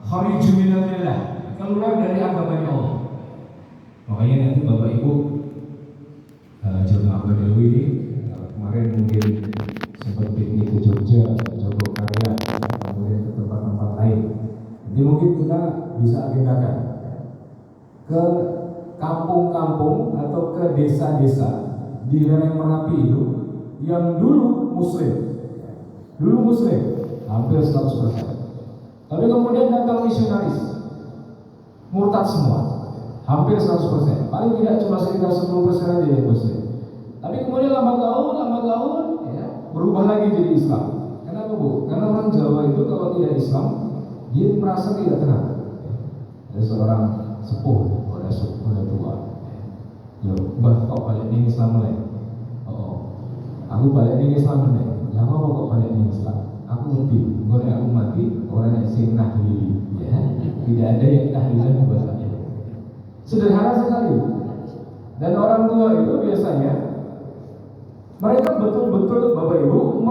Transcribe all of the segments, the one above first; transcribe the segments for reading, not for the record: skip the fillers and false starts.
khariju minallah, keluar dari agamanya Allah. Makanya nanti Bapak Ibu jemaah Badawi ini kemarin mungkin sempat piknik ke Jogja, Jogjakarta, kemudian ke tempat-tempat lain. Jadi mungkin kita bisa agendakan ke kampung-kampung atau ke desa-desa di lereng Merapi itu yang dulu muslim, hampir 100%. Tapi kemudian datang misionaris, murtad semua, hampir 100%. Paling tidak cuma sekitar 10% aja yang muslim. Tapi kemudian lambat laun ya, berubah lagi jadi Islam. Kenapa Bu? Karena orang Jawa itu kalau tidak Islam, dia merasa tidak tenang. Ada seorang sepuh, udah tua. Loh, Mbah kok balik ning Islam mulai? Oh, aku balik ning Islam mulai. Lah apa kok balik ning Islam? Aku ngerti, kalau aku mati orang yang sing nahlili, ya, tidak ada yang tahlilan buat saya. Sederhana sekali. Dan orang tua itu biasanya mereka betul-betul Bapak Ibu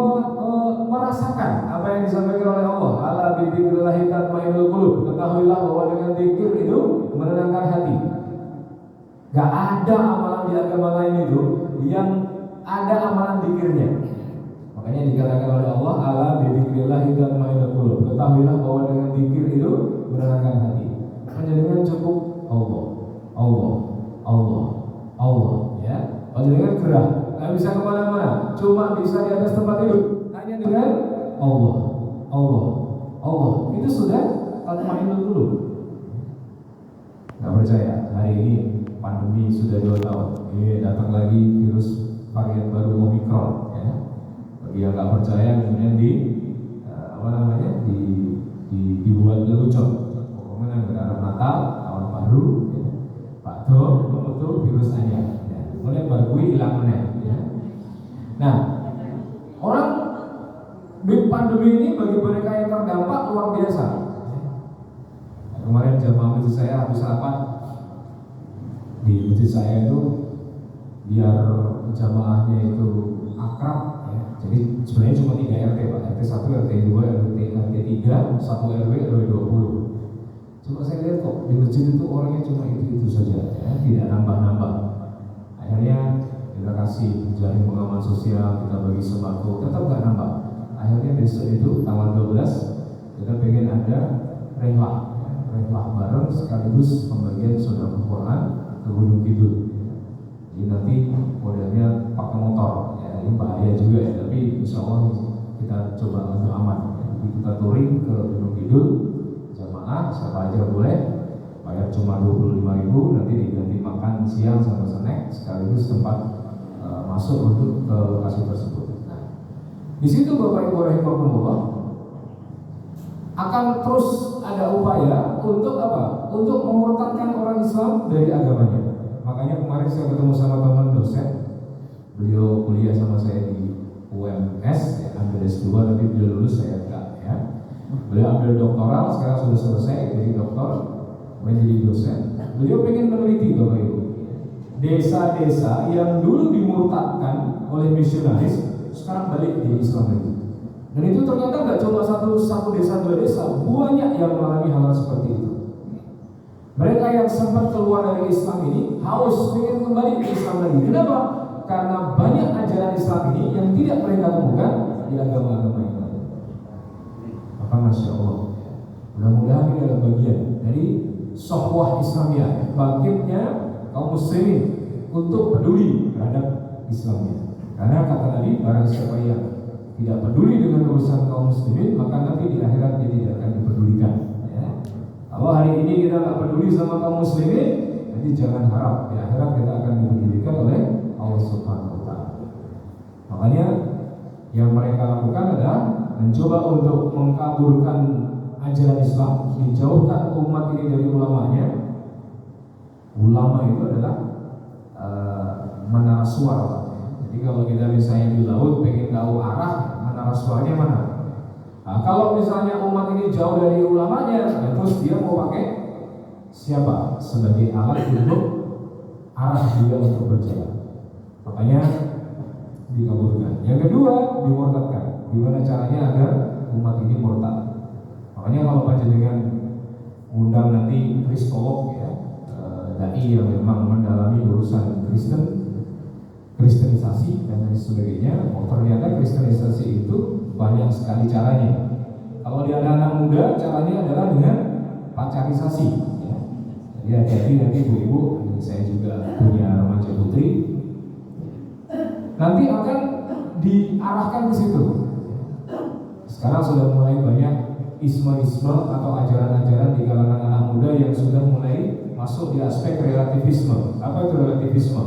merasakan apa yang disampaikan oleh Allah. Ala bidzikrillah tatma'innul qulub. Ketahuilah bahwa dengan zikir itu menenangkan hati. Gak ada amalan di agama lain itu yang ada amalan zikirnya. Makanya dikatakan oleh Allah, ala bidzikrillah tatma'innul qulub. Ketahuilah bahwa dengan zikir itu menenangkan hati. Hanya dengan cukup Allah, ya. Hanya dengan gerah, nggak bisa kemana-mana, cuma bisa di atas tempat tidur. Hanya dengan Allah. Itu sudah tatma'innul qulub. Nggak percaya? Hari ini pandemi sudah 2 tahun. Ini datang lagi virus varian baru Omicron, ya. Bagi yang nggak percaya kemudian dibuat lelucon. Pokoknya berharap Natal, tahun baru, ya. Pak Do, itu virus anyar. Ya. Kemudian baru hilang meneh. Ya. Nah, orang pandemi ini bagi mereka yang terdampak luar biasa. Kemarin jamaah masjid saya habis rapat di masjid saya itu biar jamaahnya itu akrab, ya. Jadi sebenarnya cuma 3 RT Pak, RT 1, RT 2, RT 3, 1 RW, RW 20. Cuma saya lihat kok di masjid itu orangnya cuma itu saja, ya, tidak nambah-nambah. Akhirnya kita kasih jaring pengaman sosial, kita bagi sembako, tetap nggak nambah. Akhirnya besok itu tanggal 12 kita pengen ada rehlah bareng sekaligus pembagian saudara Quran ke Gunung Kidul. Jadi nanti modelnya pakai motor, ya ini bahaya juga ya, tapi insya Allah kita coba untuk aman. Jadi kita touring ke Gunung Kidul, jamaah siapa aja boleh, bayar cuma 25.000, nanti diganti makan siang sama snack sekaligus tempat masuk untuk ke lokasi tersebut. Nah, di situ Bapak Ibu rahimakumullah akan terus ada upaya untuk apa? Untuk memurtadkan orang Islam dari agamanya. Makanya kemarin saya ketemu sama teman dosen, beliau kuliah sama saya di UMS, ya, ambil S2 tapi beliau lulus, saya enggak, ya. Beliau ambil doktoral, sekarang sudah selesai jadi doktor, menjadi dosen. Beliau pengen meneliti Bapak Ibu, desa-desa yang dulu dimurtadkan oleh misionaris sekarang balik di Islam lagi. Dan itu ternyata nggak cuma satu desa, 2 desa, banyak yang mengalami hal seperti itu. Mereka yang sempat keluar dari Islam ini haus ingin kembali ke Islam lagi. Kenapa? Karena banyak ajaran Islam ini yang tidak mereka temukan di agama-agama yang lain. Maka Masya Allah, mudah-mudahan ini adalah bagian dari sohwah Islamiyah, bangkitnya kaum muslimin untuk peduli terhadap Islamnya. Karena kata Nabi, barang siapa yang tidak peduli dengan urusan kaum muslimin, maka nanti di akhirat dia tidak akan dipedulikan, ya. Kalau hari ini kita nggak peduli sama kaum muslimin, nanti jangan harap di akhirat kita akan dipedulikan oleh Allah Subhanahu wa Ta'ala. Makanya yang mereka lakukan adalah mencoba untuk mengkaburkan ajaran Islam, dijauhkan umat ini dari ulamanya. Ulama itu adalah menara suara. Jadi kalau kita misalnya di laut pengen tahu arah, menara suaranya mana? Nah, kalau misalnya umat ini jauh dari ulamanya, ya terus dia mau pakai siapa sebagai alat untuk arah dia untuk berjalan? Makanya dikaburkan. Yang kedua, dimurtadkan. Gimana caranya agar umat ini murtad? Makanya kalau panjenengan undang nanti kristolog ya, dai yang memang mendalami urusan kristenisasi dan lain sebagainya. Oh, ternyata kristenisasi itu banyak sekali caranya. Kalau di anak-anak muda caranya adalah dengan pacarisasi ya. Jadi hati-hati nanti ibu-ibu, saya juga punya remaja putri, nanti akan diarahkan ke situ. Sekarang sudah mulai banyak isme-isme atau ajaran-ajaran di kalangan anak muda yang sudah mulai masuk di aspek relativisme. Apa itu relativisme?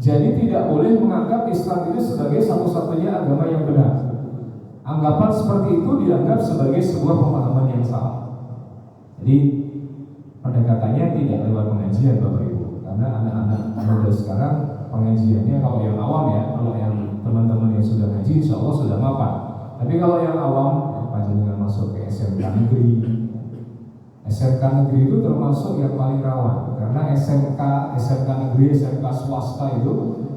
Jadi tidak boleh menganggap Islam itu sebagai satu-satunya agama yang benar. Anggapan seperti itu dianggap sebagai sebuah pemahaman yang salah. Jadi pendekatannya tidak lewat pengajian Bapak Ibu, karena anak-anak muda sekarang pengajiannya kalau yang awam ya, kalau yang teman-teman yang sudah ngaji insya Allah sudah mapan. Tapi kalau yang awam, panjenengan masuk ke SMK negeri. SMK negeri itu termasuk yang paling rawan, karena SMK negeri, SMK swasta itu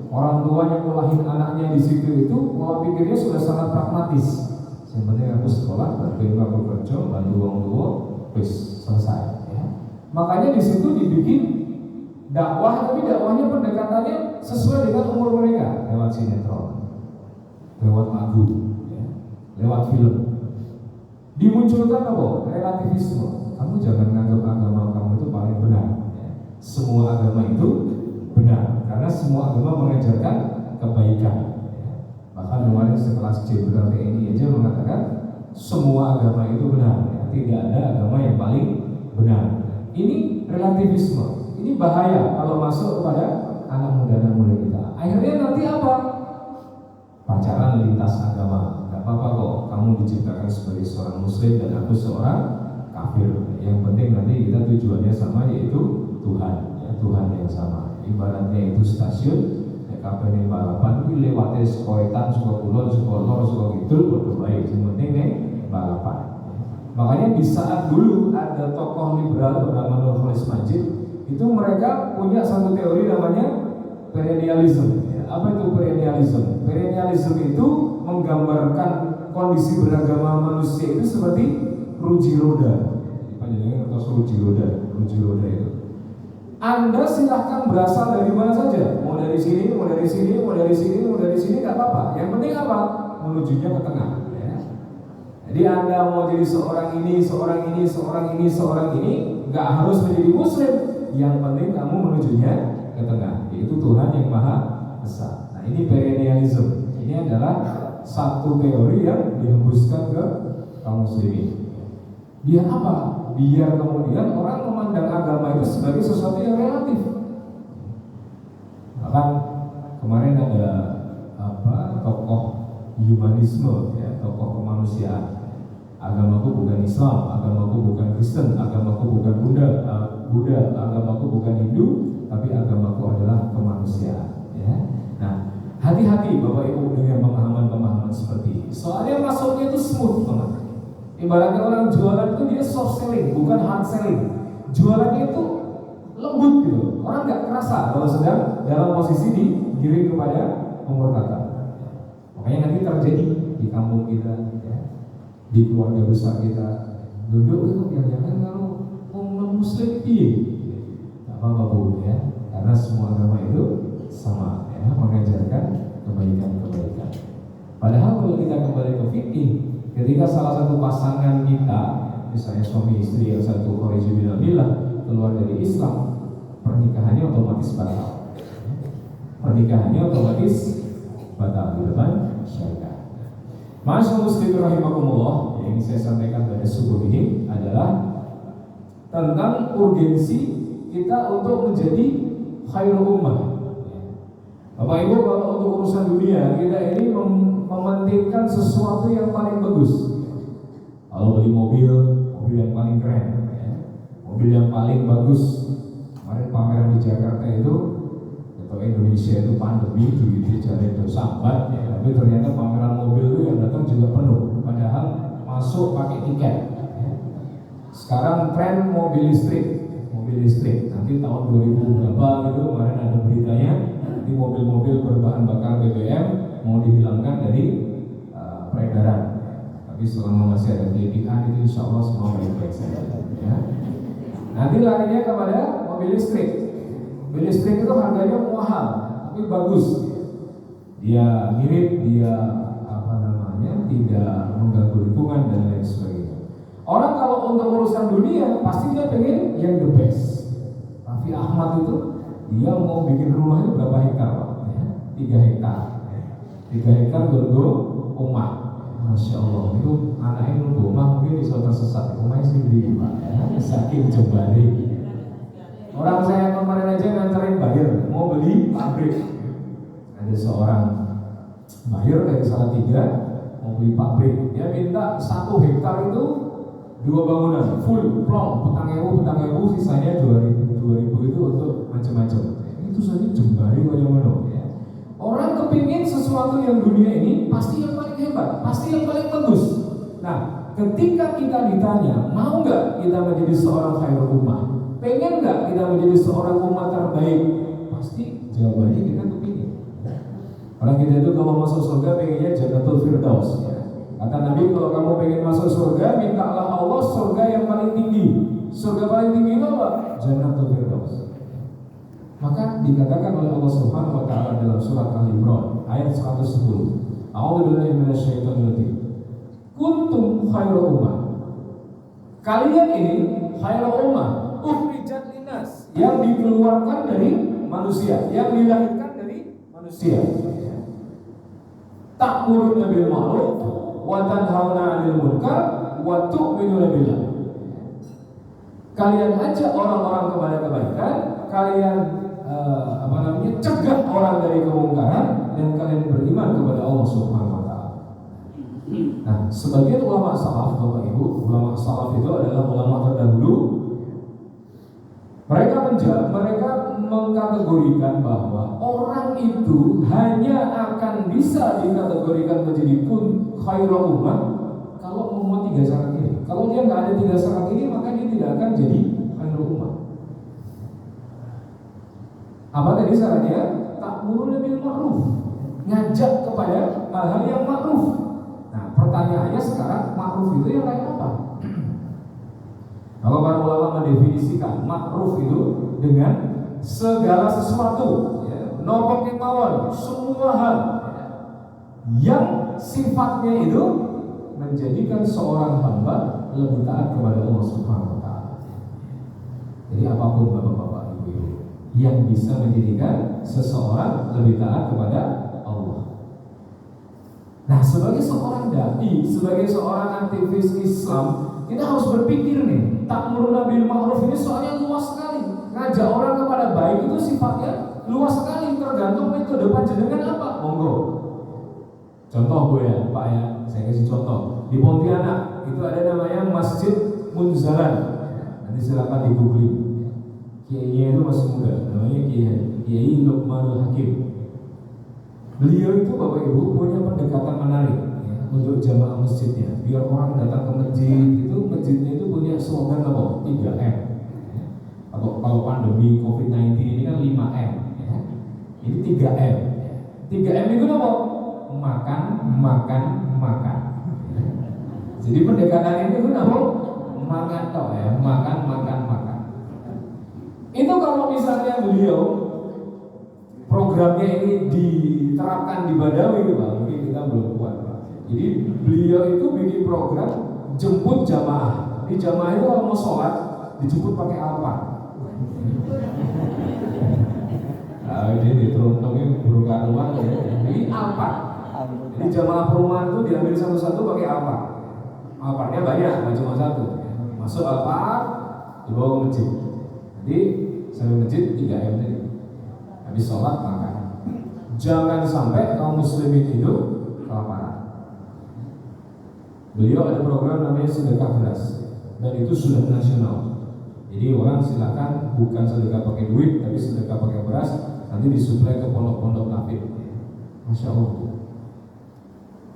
orang tua yang ngelahin anaknya di situ itu pola pikirnya sudah sangat pragmatis. Yang penting aku sekolah, bantuin aku kerja, bantu orang tua, terus selesai. Ya. Makanya di situ dibikin dakwah, tapi dakwahnya pendekatannya sesuai dengan umur mereka, lewat sinetron, lewat lagu, ya, lewat film. Dimunculkan apa? Relativisme. Kamu jangan menganggap agama kamu itu paling benar. Ya. Semua agama itu benar, karena semua agama mengajarkan kebaikan. Ya. Bahkan kemarin sekelas Jenderal TNI aja mengatakan semua agama itu benar. Ya. Tidak ada agama yang paling benar. Ini relativisme. Ini bahaya kalau masuk kepada anak muda kita. Akhirnya nanti apa? Pacaran lintas agama. Gak apa-apa kok, kamu diciptakan sebagai seorang muslim dan aku seorang kafir. Yang penting nanti kita tujuannya sama, yaitu Tuhan, ya, Tuhan yang sama. Ibaratnya itu stasiun, ya kabeh balapan iki lewate sekoetan, saka kulon, saka lor, saka kidul padha wae. Sing penting ning balapan. Makanya di saat dulu ada tokoh liberal bernama Nurholis Majid, itu mereka punya satu teori namanya perennialism. Ya, apa itu perennialism? Perennialism itu menggambarkan kondisi beragama manusia itu seperti ruji roda. Panjenengan atau ruji roda itu. Anda silahkan berasal dari mana saja, mau dari sini, mau dari sini, mau dari sini, mau dari sini, nggak apa-apa. Yang penting apa? Menujunya ke tengah. Ya. Jadi Anda mau jadi seorang ini, nggak harus menjadi Muslim. Yang penting kamu menujunya ke tengah, yaitu Tuhan yang Maha Esa. Nah ini perennialism. Ini adalah satu teori yang dihembuskan ke kaum muslimin. Biar apa? Biar kemudian orang memandang agama itu sebagai sesuatu yang relatif. Bahkan kemarin ada tokoh humanisme, ya, tokoh kemanusiaan. Agamaku bukan Islam, agamaku bukan Kristen, agamaku bukan Buddha, agamaku bukan Hindu, tapi agamaku adalah kemanusiaan. Ya. Nah, hati-hati Bapak Ibu dengan pemahaman-pemahaman seperti ini. Soalnya masuknya itu smooth banget. Ibaratnya orang jualan itu dia soft selling, bukan hard selling. Jualannya itu lembut gitu. Orang nggak kerasa kalau sedang dalam posisi digiring kepada pemurtadan. Makanya nanti terjadi di kampung kita, ya, di keluarga besar kita. Duduk itu jangan kalau orang Muslim nggak apa-apa Bu, ya, karena semua agama itu sama, ya, mengajarkan kebaikan-kebaikan. Padahal kalau kita kembali ke fikih, ketika salah satu pasangan kita, misalnya suami istri yang satu kharijubillah keluar dari Islam, pernikahannya otomatis batal. Pernikahannya otomatis batal di depan syariat. Masyaallah muslimin rahimakumullah, yang saya sampaikan pada subuh ini adalah tentang urgensi kita untuk menjadi khairul ummah. Bapak Ibu, kalau untuk urusan dunia kita ini mementingkan sesuatu yang paling bagus. Kalau beli mobil yang paling keren, ya, mobil yang paling bagus. Kemarin pameran di Jakarta itu, atau Indonesia itu pandemi, duitnya jadi sambat, ya, tapi ternyata pameran mobil itu yang datang juga penuh. Padahal masuk pakai tiket. Ya. Sekarang tren mobil listrik. Nanti tahun 2000 berapa gitu, kemarin ada beritanya. Di mobil-mobil berbahan bakar BBM mau dihilangkan dari peredaran. Tapi selama masih ada kelitikan itu insya Allah semua baik-baik saja. Ya. Nanti larinya kepada mobil listrik. Mobil listrik itu harganya mahal, tapi bagus. Dia mirip, dia tidak mengganggu lingkungan dan lain sebagainya. Orang kalau untuk urusan dunia pasti dia pengen yang the best. Raffi Ahmad itu dia mau bikin rumahnya berapa hektar Pak? 3 hektar. 3 hektar gorgo rumah. Masya Allah, itu anaknya nunggu rumah mungkin bisa tersesat. Rumahnya sendiri Pak, saking jembari. Orang saya kemarin aja nganterin Bahir mau beli pabrik. Ada seorang Bahir dari Salatiga mau beli pabrik. Dia minta 1 hektar itu 2 bangunan full plong, petang ewu, sisanya 2000 itu untuk macam-macam. Itu saja jembari yang ya. Orang kepingin sesuatu yang dunia ini pasti yang paling hebat, pasti yang paling bagus. Nah, ketika kita ditanya, mau nggak kita menjadi seorang khairul ummah? Pengen nggak kita menjadi seorang umat terbaik? Pasti jawabannya kita kepingin. Orang kita itu kalau masuk surga pengennya Jannatul Firdaus ya. Kata Nabi, kalau kamu pengen masuk surga, mintalah Allah surga yang paling tinggi. Surga paling tinggi itu apa? Jannatul Firdaus. Maka dikatakan oleh Allah Subhanahu wa taala dalam surat Al-Imran ayat 110. A'udzubillahi minasyaitonir rajim. Kuntum khairul ummah. Kalian ini khairul ummah, ukhrijat linnas, yang dikeluarkan dari manusia, yang dilahirkan dari manusia. Ta'muruna bil ma'ruf wa tanhauna 'anil munkar wa tu'minuna billah. Kalian ajak orang-orang kepada kebaikan, kalian cegah orang dari kemungkaran, dan kalian beriman kepada Allah Subhanahu wa taala. Nah, sebagian ulama salaf, Bapak Ibu, ulama salaf itu adalah ulama terdahulu. Mereka mengkategorikan bahwa orang itu hanya akan bisa dikategorikan menjadi khairul ummah kalau memenuhi 3 syarat ini. Kalau dia nggak ada 3 syarat ini, maka dia tidak akan jadi khairul ummah. Apa tadi syaratnya? Ta'muruna bil ma'ruf, ngajak kepada hal-hal yang ma'ruf. Nah, pertanyaannya sekarang, ma'ruf itu yang kayak apa? Kalau para ulama mendefinisikan ma'ruf itu dengan segala sesuatu, ya, nopok kemauan, semua hal yang sifatnya itu menjadikan seorang hamba lebih taat kepada Allah Subhanahu wa taala. Jadi apapun Bapak-bapak, Ibu-ibu, yang bisa menjadikan seseorang lebih taat kepada Allah. Nah, sebagai seorang dai, sebagai seorang aktivis Islam, kita harus berpikir nih, ta'muruna bil ma'ruf ini soalnya luas sekali. Ngajak orang kepada baik itu sifatnya luas sekali, tergantung metode panjenengan apa. Monggo. Contoh Bu ya, Pak ya, saya kasih contoh. Di Pontianak itu ada namanya Masjid Munzalan. Nanti silakan di googling. Kiainya itu masih muda, namanya Kiai Luqmanul Hakim. Beliau itu Bapak Ibu punya pendekatan menarik ya, untuk jamaah masjidnya. Biar orang datang ke masjid itu, masjidnya itu punya slogan apa? 3M. Kalau pandemi COVID-19 ini kan 5M ya. Ini 3M. 3M itu apa? Makan. Jadi pendekatan itu apa? Makan toh ya, makan. Itu kalau misalnya beliau programnya ini diterapkan di Badawi, Pak, mungkin kita belum kuat, Pak. Jadi beliau itu bikin program jemput jamaah. Di jamaah itu kalau mau sholat dijemput pakai apa? Nah, ini diteruntungin burung karuan ya. Ini apa? Jadi jamaah perumahan itu diambil satu-satu pakai apa? Alphardnya banyak, nggak cuma satu. Masuk Alphard, dibawa ke masjid. Jadi sampai masjid 3M tadi. Habis sholat makan. Jangan sampai kaum muslimin itu kelaparan. Beliau ada program namanya sedekah beras, dan itu sudah nasional. Jadi orang silakan bukan sedekah pakai duit, tapi sedekah pakai beras, nanti disuplai ke pondok-pondok nafid. Masya Allah.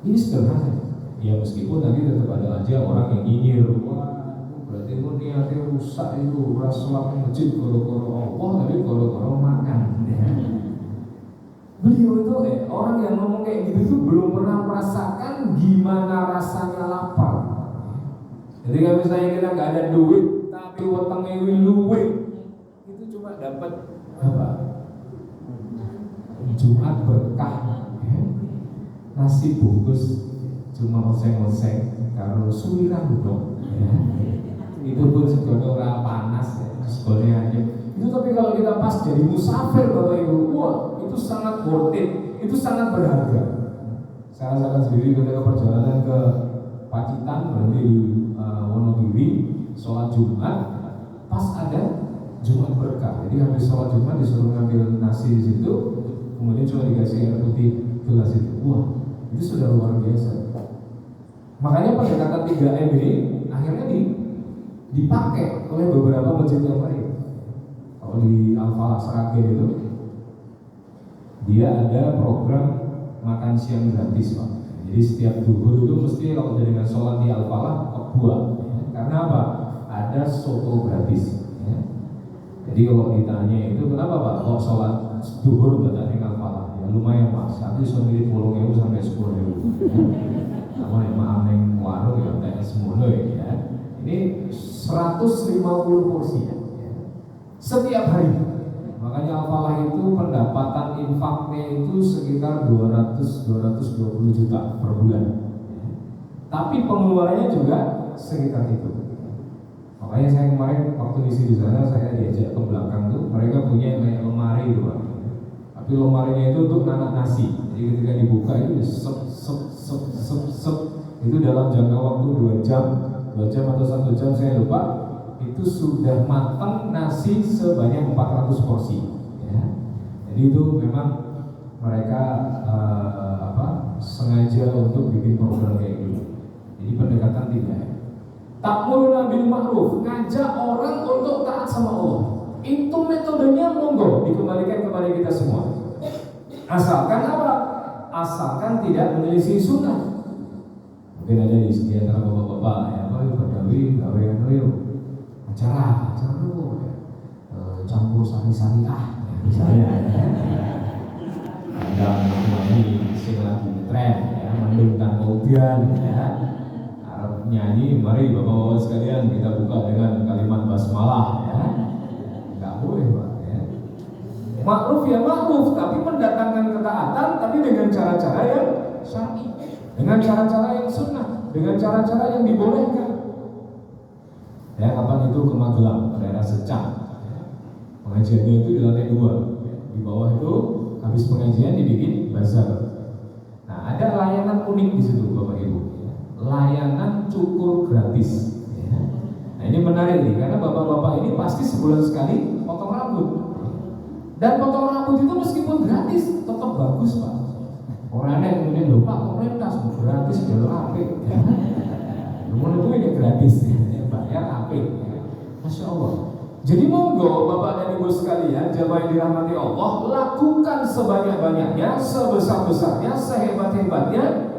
Ini sederhana. Ya meskipun nanti tetap ada aja orang yang nyinyir, wah berarti itu niatnya rusak, itu sholat masjid goro-goro Allah, tapi goro-goro makan. Beliau itu orang yang ngomong kayak gitu itu belum pernah merasakan gimana rasanya lapar. Jadi kalau misalnya kita nggak ada duit, tapi wetenge luwe. Itu cuma dapat apa? Jumat berkah. Ya. Nasi bungkus cuma oseng-oseng karo suwiran dong. Ya. Itu pun sebenarnya orang panas ya, sebenarnya aja. Itu tapi kalau kita pas jadi musafir Bapak Ibu, wah itu sangat worth it, itu sangat berharga. Saya rasakan sendiri ketika perjalanan ke Pacitan, berarti di Wonogiri, sholat Jumat, pas ada Jumat berkah. Jadi habis sholat Jumat disuruh ngambil nasi di situ, kemudian cuma dikasih air putih gelas itu. Wah, itu sudah luar biasa. Makanya pendekatan 3M ini akhirnya dipakai oleh beberapa masjid yang lain. Kalau di Al-Falah Sragen itu, dia ada program makan siang gratis Pak. Jadi setiap duhur itu mesti kalau jaringan sholat di Al-Falah kebuah. Ya. Karena apa? Ada soto gratis. Ya. Jadi kalau ditanya itu kenapa Pak kok sholat duhur buat di Al-Falah? Ya lumayan Pak. Satu sendiri 10.000 sampai 10.000. Ya. Sama yang maaf neng warung ya udah semuanya ya. Ini 150 porsi ya. Setiap hari. Makanya Al-Falah itu pendapatan infaknya itu sekitar 220 juta per bulan. Tapi pengeluarannya juga sekitar itu. Makanya saya kemarin waktu ngisi di sana saya diajak ke belakang tuh, mereka punya kayak lemari itu Pak. Tapi lemarinya itu untuk nanak nasi. Jadi ketika dibuka itu sep itu dalam jangka waktu 2 jam atau 1 jam saya lupa. Itu sudah matang nasi sebanyak 400 porsi. Ya. Jadi itu memang mereka sengaja untuk bikin program kayak gitu. Jadi pendekatan tidak. Ta'muruna bil ma'ruf, ngajak orang untuk taat sama Allah. Itu metodenya monggo dikembalikan kepada kita semua. Asalkan apa? Asalkan tidak menyelisih sunnah. Mungkin ada di antara bapak-bapak ya, Badawi, gawean yuk. Acara lu campur sari-sari ya, misalnya ada nyanyi sing lagi tren ya, mendungkan kopian ya, Arab nyanyi, mari bapak-bapak sekalian kita buka dengan kalimat basmalah ya, nggak boleh Pak ya. Ma'ruf ya ma'ruf, tapi mendatangkan ketaatan, tapi dengan cara-cara yang syar'i, dengan cara-cara yang sunnah, dengan cara-cara yang dibolehkan. Ya, kapan itu ke Magelang, daerah Secang. Pengajiannya itu di lantai 2. Di bawah itu habis pengajian dibikin bazar. Nah, ada layanan unik di situ Bapak Ibu. Layanan cukur gratis. Nah, ini menarik nih karena bapak-bapak ini pasti sebulan sekali potong rambut. Dan potong rambut itu meskipun gratis tetap bagus Pak. Orangnya kemudian lupa pemerintah gratis jalur apik. Menurut itu ini gratis. Bayar apik, Masya Allah. Jadi monggo Bapak dan Ibu sekalian, jamaah yang dirahmati Allah, lakukan sebanyak-banyaknya, sebesar-besarnya, sehebat-hebatnya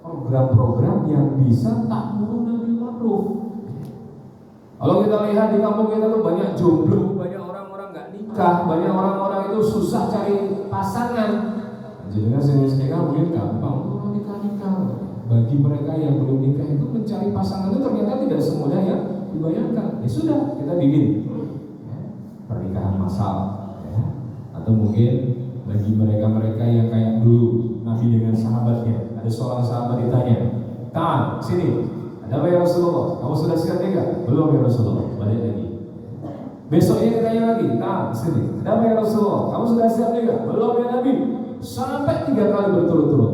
program-program yang bisa ta'muruna bil ma'ruf. Kalau kita lihat di kampung kita tuh banyak jomblo, banyak orang-orang nggak nikah, banyak orang-orang itu susah cari pasangan. Jadi kan serius nikah mungkin gampang, nikah. Bagi mereka yang belum nikah itu mencari pasangan itu ternyata tidak semudah yang dibayangkan. Ya sudah, kita bikin ya, pernikahan massal ya. Atau mungkin bagi mereka-mereka yang kayak dulu Nabi dengan sahabatnya, ada seorang sahabat ditanya, "Ta'al, sini, ada apa ya Rasulullah? Kamu sudah siap nikah?" "Belum ya Rasulullah." Balik lagi. Besoknya ditanya lagi, "Ta'al, sini, ada apa ya Rasulullah? Kamu sudah siap nikah?" "Belum ya Nabi." Sampai 3 kali berturut-turut.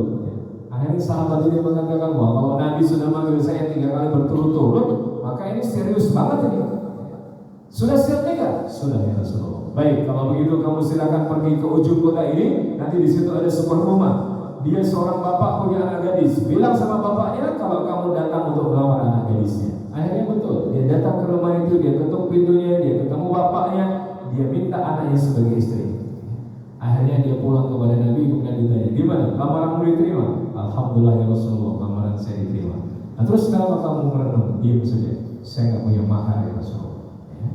Akhirnya sahabat ini mengatakan, wah kalau Nabi sudah manggil saya 3 kali berturut-turut, maka ini serius banget ini. Sudah siap nikah? Sudah ya Rasulullah. Baik, kalau begitu kamu silakan pergi ke ujung kota ini. Nanti di situ ada sebuah rumah. Dia seorang bapak punya anak gadis. Bilang sama bapaknya kalau kamu datang untuk melamar anak gadisnya. Akhirnya betul. Dia datang ke rumah itu, dia ketuk pintunya, dia ketemu bapaknya, dia minta anaknya sebagai istri. Akhirnya dia pulang kepada Nabi, kemudian ditanya, "Gimana? Lamaranmu diterima?" "Alhamdulillah ya Rasulullah, lamaran saya diterima." "Nah terus kenapa kamu merenung?" "Diam saja, saya nggak punya mahar ya Rasulullah." Ya.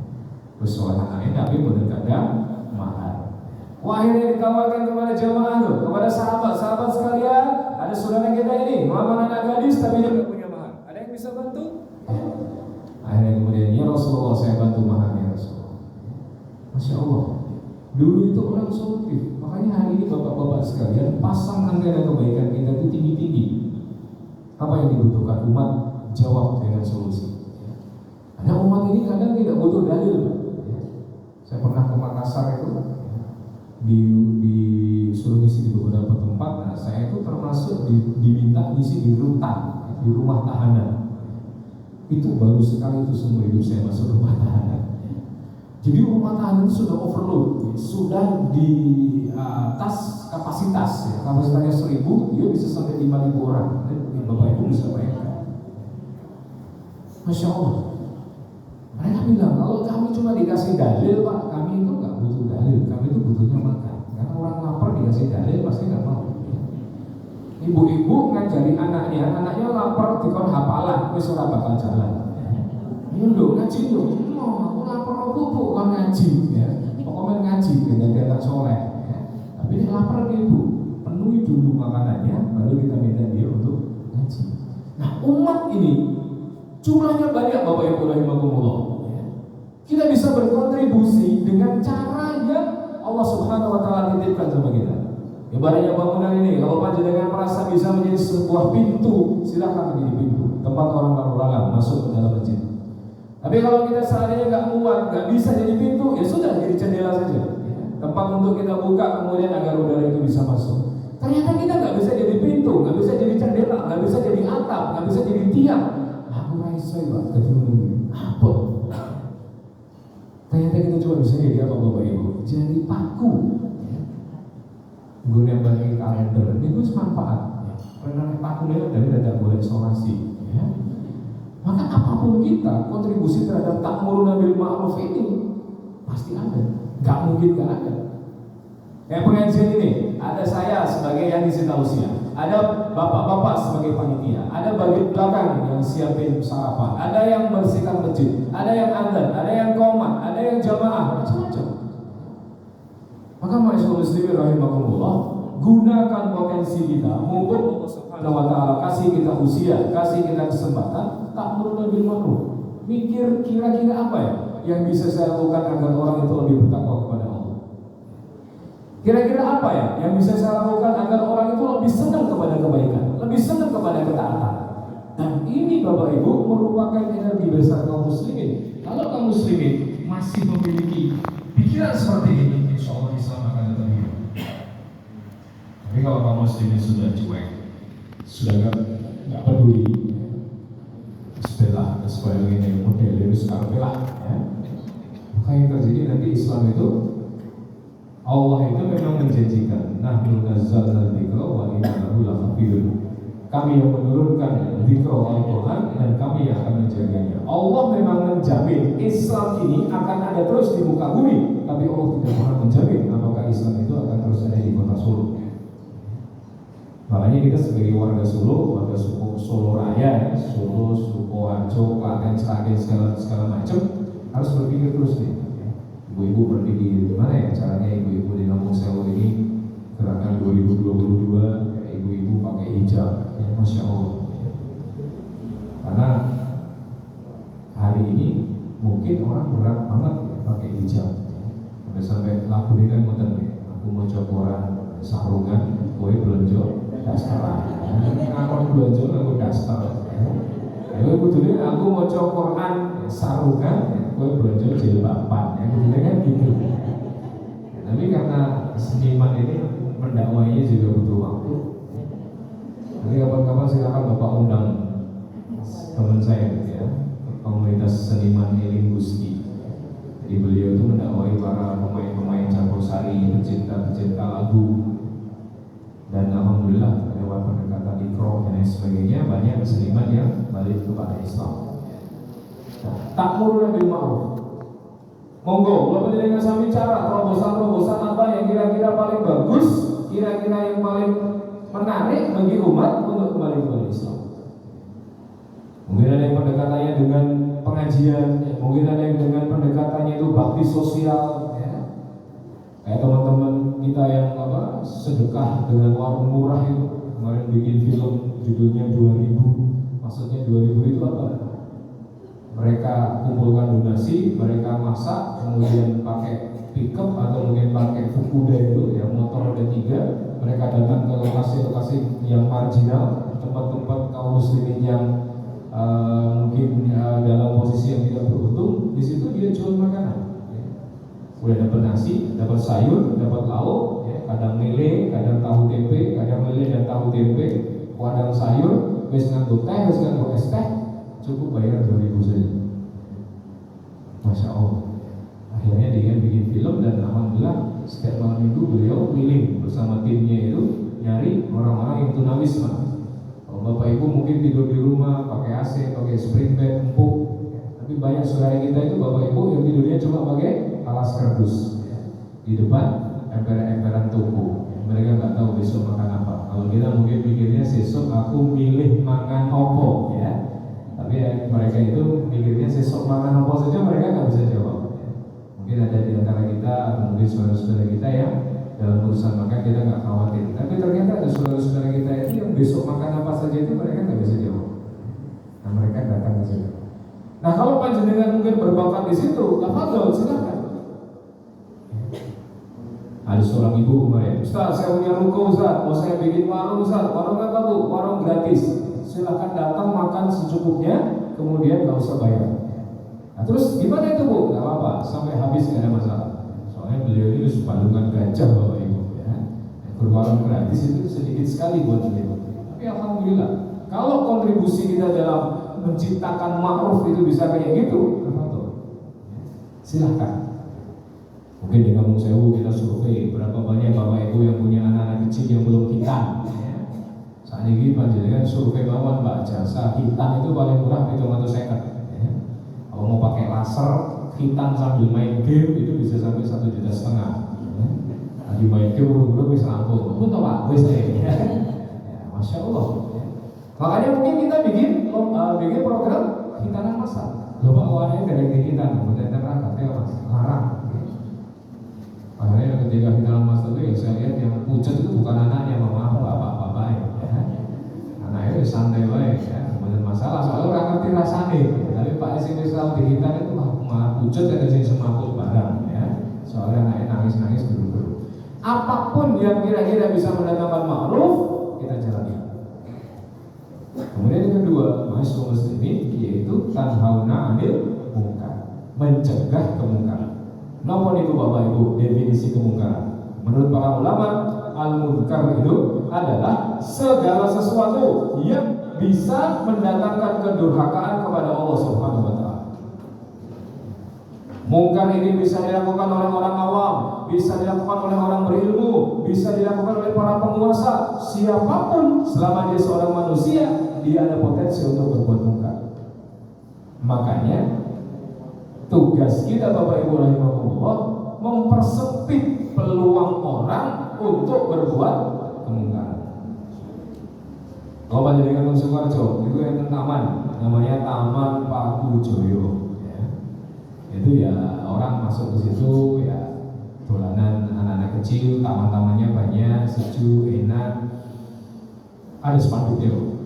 Terus soal anaknya Nabi mendekatkan mahar. Wah, akhirnya ditawarkan kepada jamaah itu, kepada sahabat sekalian, ada saudara kita ini melamar anak gadis tapi dia nggak punya mahar. Ada yang bisa bantu? Akhirnya kemudian, "Ya Rasulullah, saya Masya Allah. Dulu itu orang solutif. Makanya hari ini bapak-bapak sekalian, pasang antena kebaikan kita itu tinggi-tinggi. Apa yang dibutuhkan umat? Jawab dengan solusi. Karena umat ini kadang tidak butuh dalil. Saya pernah ke Makassar itu, disuruh ngisi di beberapa tempat. Nah, saya itu termasuk diminta ngisi di rutan, di rumah tahanan. Itu baru sekali itu seumur hidup saya masuk rumah tahanan. Jadi rumah tahanan sudah overload, sudah di atas kapasitas. Ya. Kapasitasnya 1.000, dia bisa sampai 5.000 orang. Bapak Ibu bisa bayangkan. Masya Allah. Mereka bilang, kalau kami cuma dikasih dalil Pak, kami itu nggak butuh dalil, kami itu butuhnya makan. Karena orang lapar dikasih dalil pasti nggak mau. Ibu-ibu ngajari anaknya lapar dikon hafalan, wis ora bakal jalan. Ini lho ngaji lho, aku lapar bubuk kan ngaji ya. Pokoknya ngaji jadi anak soleh. Ya. Tapi ini lapar ibu, penuhi dulu makanannya, baru kita minta dia untuk ngaji. Nah umat ini jumlahnya banyak Bapak Ibu rahimakumullah. Kita bisa berkontribusi dengan cara yang Allah Subhanahu wa taala titipkan sama kita. Ibaratnya bangunan ini, kalau panjenengan merasa bisa menjadi sebuah pintu, silakan menjadi pintu tempat orang lalu masuk ke dalam masjid. Tapi kalau kita seandainya nggak muat, nggak bisa jadi pintu, ya sudah jadi jendela saja. Tempat untuk kita buka kemudian agar udara itu bisa masuk. Ternyata kita nggak bisa jadi pintu, nggak bisa jadi jendela, nggak bisa jadi atap, nggak bisa jadi tiang. Aku rasa ya, apa? Ternyata kita cuma bisa jadi apa Bapak Ibu? Jadi paku. Gue bagi kalender, ini gue manfaat. Karena paku ini dari tidak boleh isolasi. Ya. Maka apapun kita, kontribusi terhadap ta'muruna bil ma'ruf ini pasti ada. Gak mungkin gak ada. Kayak pengajian ini, ada saya sebagai yang isi tausiah, ada bapak-bapak sebagai panitia, ada bagian belakang yang siapin sarapan, ada yang bersihkan masjid, ada yang adzan, ada yang qomat, ada yang jamaah, macam-macam. Maka ma'asyiral muslimin rahimakumullah, gunakan potensi kita, mumpung Allah Subhanahu wa taala kasih kita usia, kasih kita kesempatan, ta'muruna bil ma'ruf. Mikir kira-kira apa ya yang bisa saya lakukan agar orang itu lebih bertakwa kepada Allah. Kira-kira apa ya yang bisa saya lakukan agar orang itu lebih senang kepada kebaikan, lebih senang kepada ketaatan. Dan ini Bapak Ibu merupakan energi besar kaum muslimin. Kalau kaum muslimin masih memiliki pikiran seperti ini, insya Allah Islam akan tetap hidup. Tapi kalau kaum muslimin sudah cuek, sudah nggak peduli, sebelah supaya ini model ini sekarang pelak, ya. Maka yang terjadi nanti Islam itu, Allah itu memang menjanjikan, nahnu nazzalna dzikra wa inna lahu lahafizun. Kami yang menurunkan dzikra Al-Quran dan kami yang akan menjaganya. Allah memang menjamin Islam ini akan ada terus di muka bumi, tapi Allah tidak pernah menjamin apakah Islam itu akan terus ada di kota Solo. Makanya kita sebagai warga Solo, warga suku Solo Raya, Solo, Sukoharjo, Klaten, Sragen, segala macam, harus berpikir terus nih. Ibu-ibu berpikir gimana ya caranya ibu-ibu di Lampung Sewu ini gerakan 2022 ibu-ibu pakai hijab, ya, Masya Allah. Karena hari ini mungkin orang berat banget ya, pakai hijab. Sampai lagu ini kan ngoten nih, aku mau coporan sarungan, kowe belanja daster. Aku belanja aku daster. Ya kudune aku mau coporan sarungan, kowe belanja jilbaban. Ya kudune kan gitu. Tapi karena seniman ini mendakwahinya juga butuh waktu. Nanti kapan-kapan silakan Bapak undang teman saya ya, komunitas seniman Eling Gusti. Jadi beliau itu mendakwahi para pemain-pemain campur sari, pecinta lagu, dan alhamdulillah lewat pendekatan ikro dan sebagainya banyak seniman yang balik kepada Islam. Ta'muruna bil ma'ruf. Monggo, kalau dengan saya bicara terobosan-terobosan apa yang kira-kira paling bagus, kira-kira yang paling menarik bagi umat untuk kembali kepada Islam. Mungkin ada yang pendekatannya dengan pengajian, mungkin ada yang dengan pendekatannya itu bakti sosial, ya. Kayak teman-teman kita yang sedekah dengan warung murah itu kemarin bikin film judulnya 2000, maksudnya 2000 itu apa? Mereka kumpulkan donasi, mereka masak, kemudian pakai pickup atau mungkin pakai Fukuda itu ya, motor roda 3. Mereka datang ke lokasi-lokasi yang marginal, tempat-tempat kaum muslimin yang mungkin dalam posisi yang tidak beruntung. Di situ dia jual makanan. Udah dapat nasi, dapat sayur, dapat lauk, ya, kadang lele, kadang tahu tempe, kadang lele dan tahu tempe, kadang sayur, wis nganggo teh, wis nganggo es teh, cukup bayar 2.000 saja. Masya Allah. Akhirnya dia bikin film dan alhamdulillah setiap malam minggu beliau keliling bersama timnya itu nyari orang-orang yang tunawisma. Kalau bapak ibu mungkin tidur di rumah pakai AC, pakai spring bed empuk, tapi banyak saudara kita itu bapak ibu yang tidurnya cuma pakai alas kardus di depan emperan-emperan toko. Mereka nggak tahu besok makan apa. Kalau kita mungkin pikirnya besok aku milih makan opo, ya. Tapi mereka itu mikirnya besok makan opo saja mereka nggak bisa jawab. Mungkin ada di antara kita atau mungkin saudara-saudara kita yang dalam urusan makan kita nggak khawatir. Tapi ternyata ada saudara-saudara kita itu yang besok makan apa saja itu mereka nggak bisa jawab. Nah mereka datang ke situ. Nah kalau panjenengan mungkin berbakat di situ, tafadhol silakan. Ada seorang ibu kemarin, Ustaz saya punya ruko Ustaz, mau saya bikin warung Ustaz, warung apa tuh? Warung gratis. Silakan datang makan secukupnya, kemudian nggak usah bayar. Nah, terus gimana itu Bu? Gak apa-apa, sampai habis gak ada masalah. Soalnya beliau ini sepandungan gajah bapak ibu, ya. Berwarung gratis itu sedikit sekali buat beliau. Tapi alhamdulillah, kalau kontribusi kita dalam menciptakan ma'ruf itu bisa kayak gitu, apa silahkan. Mungkin di Kampung Sewu kita survei berapa banyak bapak ibu yang punya anak-anak kecil yang belum hitam. Ya. Saat ini panjenengan survei mawon Mbak, jasa hitam itu paling murah 750. Kalau mau pakai laser hitam sambil main game itu bisa sampai 1,5 juta. Lagi main game buru-buru bisa rampung. Betul Pak, wis ya. Masya Allah. Makanya mungkin kita bikin program hitanan masal. Loh Pak, warnanya gak ada yang hitam, betul terangkat ya Mas, larang. Makanya ketika hitanan masal itu ya saya lihat yang pucat itu bukan anaknya, mama bapak-bapak ya. Anaknya santai baik ya, benar masalah soalnya orang ngerti rasanya. Tapi Pak Esi Islam di kita itu mah pucat ada sing semaput barang ya. Soalnya anaknya nangis-nangis dulu. Apapun yang kira-kira bisa mendatangkan ma'ruf kita jalani. Kemudian yang kedua, masyaallah muslimin, yaitu tanhauna 'anil munkar, mencegah kemungkaran. Napa niku Bapak Ibu definisi kemungkaran? Menurut para ulama, al-munkar itu adalah segala sesuatu yang bisa mendatangkan kedurhakaan kepada Allah Subhanahu wa taala. Mungkar ini bisa dilakukan oleh orang awam, bisa dilakukan oleh orang berilmu, bisa dilakukan oleh para penguasa, siapapun selama dia seorang manusia, dia ada potensi untuk berbuat mungkar. Makanya tugas kita Bapak Ibu rahimahullah mempersempit peluang orang untuk berbuat kemungkaran. Kalau panjenengan Gunung Sukoharjo itu yang taman, namanya Taman Paku Joyo. Ya. Itu ya orang masuk ke situ ya dolanan anak-anak kecil, taman-tamannya banyak, sejuk, enak. Ada spanduknya.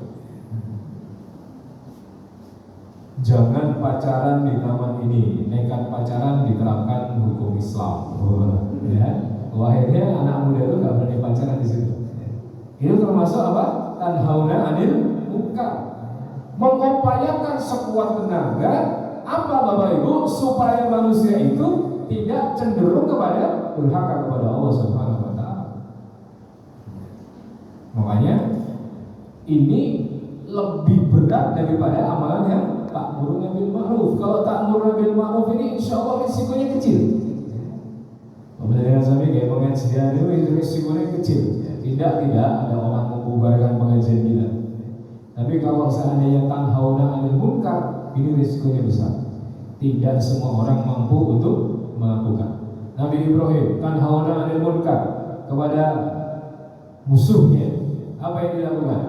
Jangan pacaran di taman ini, nekat pacaran diterapkan hukum Islam. Ya, akhirnya anak muda itu nggak berani pacaran di situ. Itu termasuk apa? Tanhauna 'anil munkar. Mengupayakan sekuat tenaga apa Bapak Ibu supaya manusia itu tidak cenderung kepada durhaka kepada Allah Subhanahu wa taala. Makanya ini lebih berat daripada amalan yang ta'muruna bil ma'ruf. Kalau ta'muruna bil ma'ruf ini insyaallah risikonya kecil. Kemudian sampai kayak pengajian itu risikonya kecil. Tidak ada orang membubarkan pengajian kita. Tapi kalau seandainya tanhauna 'anil munkar, ini risikonya besar. Tidak semua orang mampu untuk melakukan. Nabi Ibrahim tanhauna 'anil munkar kepada musuhnya. Apa yang dilakukan?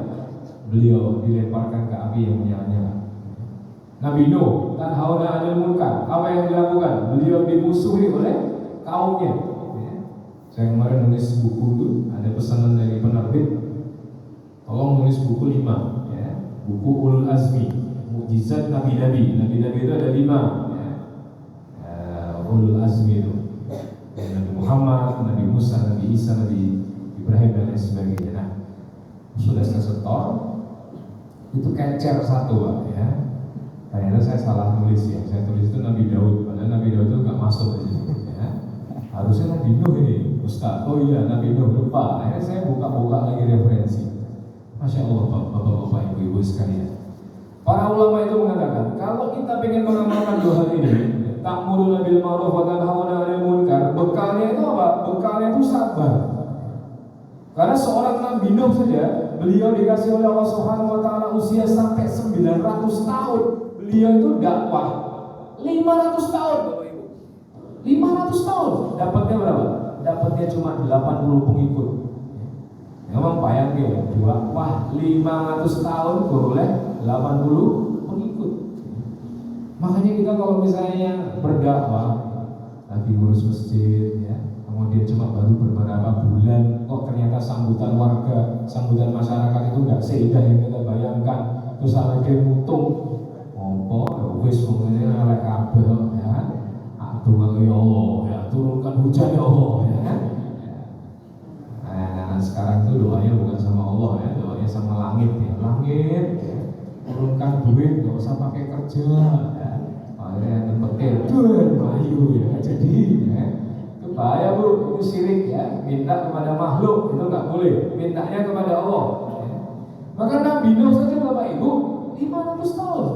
Beliau dilemparkan ke api yang menyala-nyala. Nabi Nuh tanhauna 'anil munkar. Apa yang dilakukan? Beliau dimusuhi oleh kaumnya. Saya kemarin nulis buku itu, ada pesanan dari penerbit, tolong nulis buku 5 ya. Buku Ulul Azmi, Mukjizat Nabi-Nabi. Nabi-Nabi itu ada 5 ya. Ulul Azmi itu. Nabi Muhammad, Nabi Musa, Nabi Isa, Nabi Ibrahim dan lain sebagainya. Nah, sudah saya setor, itu kecer satu Pak ya. Ternyata saya salah nulis ya. Saya tulis itu Nabi Daud, padahal Nabi Daud itu nggak masuk di situ ya. Harusnya Nabi Nuh ini, Ustaz. Oh iya, Nabi Nuh lupa. Akhirnya saya buka-buka lagi referensi. Masya Allah Bapak-bapak, Ibu-ibu sekalian. Para ulama itu mengatakan, kalau kita ingin mengamalkan dua hal ini, ta'muruna bil ma'ruf wa tanhauna 'anil munkar, bekalnya itu apa? Bekalnya itu sabar. Karena seorang Nabi Nuh saja, beliau dikasih oleh Allah Subhanahu wa taala usia sampai 900 tahun. Beliau itu dakwah 500 tahun, Bapak Ibu. 500 tahun. Dapatnya berapa? Dapatnya cuma 80 pengikut. Memang bayangin, dakwah 500 tahun beroleh 80 pengikut. Makanya kita kalau misalnya berdakwah, lagi ngurus masjid ya, kemudian cuma baru beberapa bulan, kok ternyata sambutan warga, sambutan masyarakat itu nggak seindah yang kita bayangkan. Terus ada yang mutung, ngopo, wis ngomongnya oleh kabel ya, aduh ya Allah, ya turunkan hujan ya Allah ya. Nah, sekarang itu doanya bukan sama Allah ya, doanya sama langit ya, langit ya, turunkan duit, nggak usah pakai kerja ya. Akhirnya petir, melayu ya, jadi ya. Bahaya Bu, itu syirik ya. Minta kepada makhluk itu nggak boleh. Mintanya kepada Allah ya. Maka Nabi Nuh saja Bapak Ibu 500 tahun.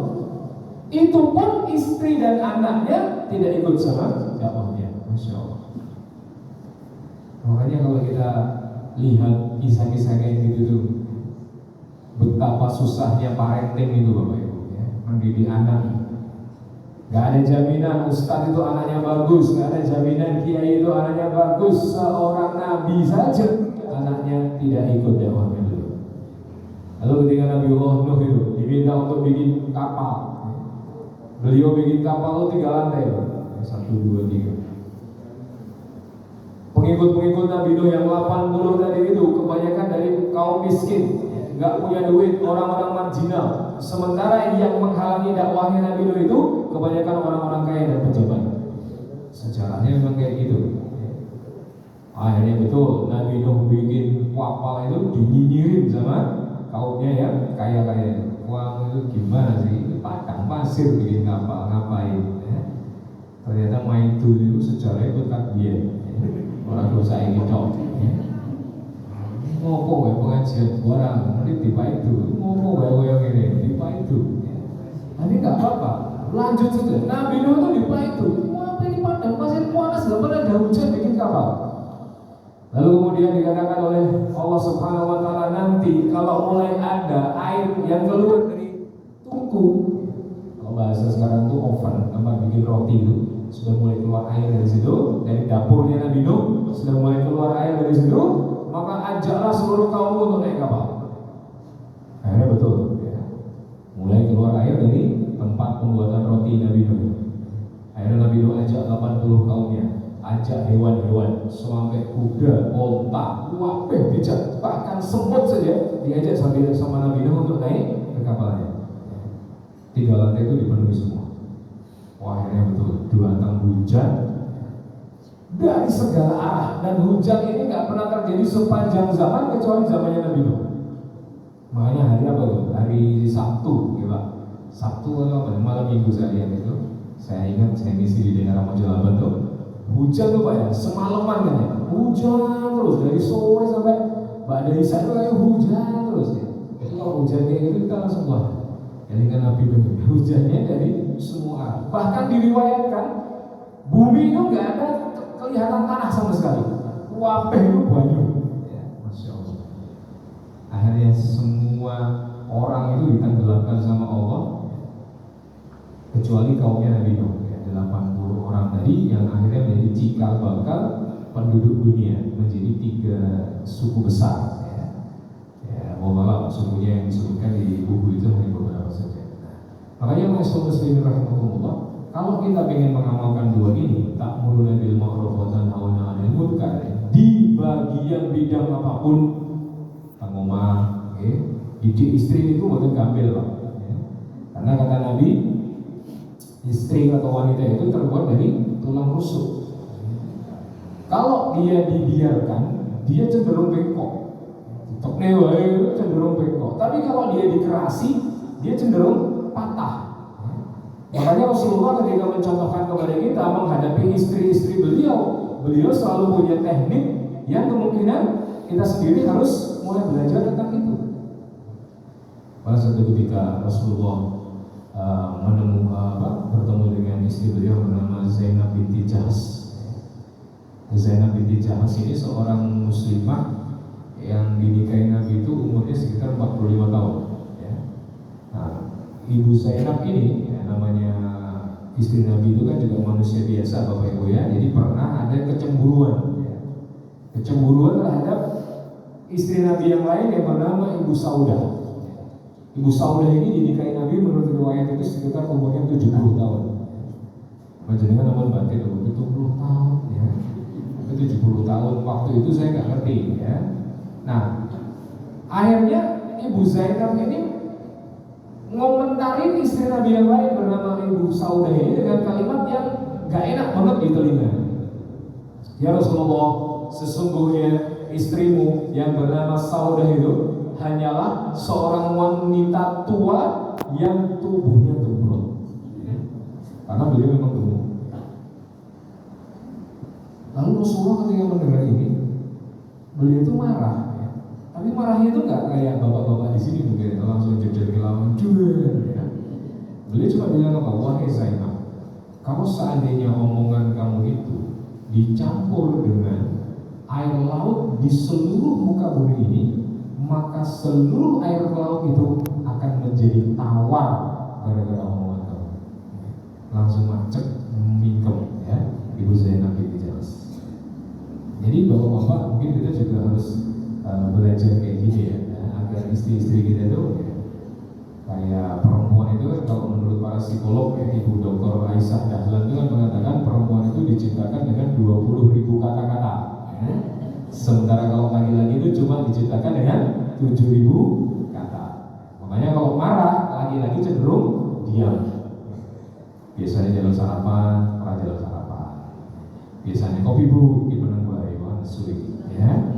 Itu pun istri dan anaknya tidak ikut sama dakwahnya. Masya Allah. Makanya kalau kita lihat kisah-kisah kayak gitu tuh, betapa susahnya parenting itu Bapak Ibu ya, mendidik anak. Gak ada jaminan ustadz itu anaknya bagus, gak ada jaminan kiai itu anaknya bagus. Seorang nabi saja anaknya tidak ikut dakwahnya dulu. Lalu ketika Nabi Allah Nuh itu diminta untuk bikin kapal, beliau bikin kapal itu 3 lantai, 1, 2, 3. Pengikut-pengikut Nabi Nuh yang 80 tadi itu kebanyakan dari kaum miskin, gak punya duit, orang-orang marginal. Sementara yang menghalangi dakwahnya Nabi Nuh itu kebanyakan orang-orang kaya dan pejabat. Sejarahnya memang kayak gitu. Akhirnya betul Nabi Nuh bikin kapal itu dinyinyirin sama kaumnya yang kaya-kaya. Wah itu gimana sih? Ini padang pasir bikin kapal, ngapain? Ya. Ternyata main itu sejarahnya itu kan dia. Orang dosa ini dong. Ngopo ya pengajian orang, nanti tiba itu. Ngopo ya yang ini, tiba itu. Tapi nggak apa-apa, lanjut saja. Nabi Nuh itu tiba itu. Wah ini padang pasir panas, nggak pernah ada hujan bikin kapal. Lalu kemudian dikatakan oleh Allah Subhanahu Wa Taala nanti kalau mulai ada air yang keluar dari tungku, kalau bahasa sekarang itu oven, tempat bikin roti itu sudah mulai keluar air dari situ, dari dapurnya Nabi Nuh sudah mulai keluar air dari situ. Maka ajaklah seluruh kaum untuk naik kapal. Akhirnya betul ya. Mulai keluar air dari tempat pembuatan roti Nabi Nuh. Akhirnya Nabi Nuh ajak 80 kaumnya, ajak hewan-hewan sampai kuda, onta, wabeh dijak, bahkan semut saja diajak sambil sama Nabi Nuh untuk naik ke kapalnya. 3 lantai itu dipenuhi semua. Wah akhirnya betul datang hujan dari segala arah, dan hujan ini nggak pernah terjadi sepanjang zaman kecuali zamannya Nabi Nuh. Makanya hari apa tuh? Hari Sabtu, ya Pak. Sabtu atau apa? Malam Minggu saya lihat itu. Saya ingat saya ngisi di daerah Mojolaban tuh. Hujan tuh Pak ya, semalaman kan ya. Hujan terus dari sore sampai Mbak Isa itu kayak hujan terus ya. Jadi kalau hujan kayak gitu kita langsung wah. Jadi kan Nabi Nuh hujannya dari semua arah. Bahkan diriwayatkan bumi itu nggak ada kelihatan tanah sama sekali, wabeh itu banyu ya, Masya Allah. Akhirnya semua orang itu ditenggelamkan sama Allah kecuali kaumnya Nabi Nuh ya, 80 orang tadi yang akhirnya menjadi cikal bakal penduduk dunia, menjadi 3 suku besar ya. Ya, walau sukunya yang disebutkan di buku itu hanya beberapa saja. Makanya muslimin rahimahumullah, kalau kita ingin mengamalkan 2 ini, ta'muruna bil ma'ruf wa tanhauna 'anil munkar, di bagian bidang apapun, tang omah, didik istri itu mboten gampil, Pak. Ya. Karena kata Nabi, istri atau wanita itu terbuat dari tulang rusuk. dia dibiarkan, dia cenderung bengkok. Tokne wae cenderung bengkok. Tapi kalau dia dikerasi, dia cenderung patah. Makanya Rasulullah ketika mencontohkan kepada kita menghadapi istri-istri beliau selalu punya teknik yang kemungkinan kita sendiri harus mulai belajar tentang itu. Pada suatu ketika Rasulullah bertemu dengan istri beliau bernama Zainab binti Jahsh. Zainab binti Jahsh ini seorang muslimah yang dinikahi Nabi itu umurnya sekitar 45 tahun. Ya. Nah, Ibu Zainab ini ya, namanya istri Nabi itu kan juga manusia biasa Bapak Ibu ya. Jadi pernah ada kecemburuan, ya. Kecemburuan terhadap istri Nabi yang lain yang bernama Ibu Saudah. Ibu Saudah ini dinikahi Nabi menurut riwayat itu sekitar umurnya 70 tahun. Panjenengan namun batin 70 tahun ya. 70 tahun waktu itu saya nggak ngerti ya. Nah, akhirnya Ibu Zainab ini ngomentarin istri Nabi yang lain bernama Ibu Saudah ini dengan kalimat yang nggak enak banget di telinga. Ya Rasulullah, sesungguhnya istrimu yang bernama Saudah itu hanyalah seorang wanita tua yang tubuhnya gembrot. Karena beliau memang gemuk. Lalu Rasulullah ketika mendengar ini, beliau itu marah. Ya. Tapi marahnya itu nggak kayak bapak-bapak di sini mungkin langsung jejer ke lawan ya. Beliau cuma bilang apa? Wahai Zainab, kalau seandainya omongan kamu itu dicampur dengan air laut di seluruh muka bumi ini, maka seluruh air laut itu akan menjadi tawar gara-gara omongan kamu. Langsung macet, mingkem ya, Ibu Zainab binti Jahsh. Jadi bapak-bapak mungkin kita juga harus belajar kayak gini ya, agar istri-istri kita itu ya, kayak perempuan itu kan kalau menurut para psikolog ya, Ibu Dr. Aisyah Dahlan itu kan mengatakan perempuan itu diciptakan dengan 20.000 kata-kata. Ya. Sementara kalau laki-laki itu cuma diciptakan dengan 7.000 kata. Makanya kalau marah, laki-laki cenderung diam. Biasanya jalan sarapan, jalan sarapan. Biasanya kopi bu, gimana bu Ayo, sulit ya.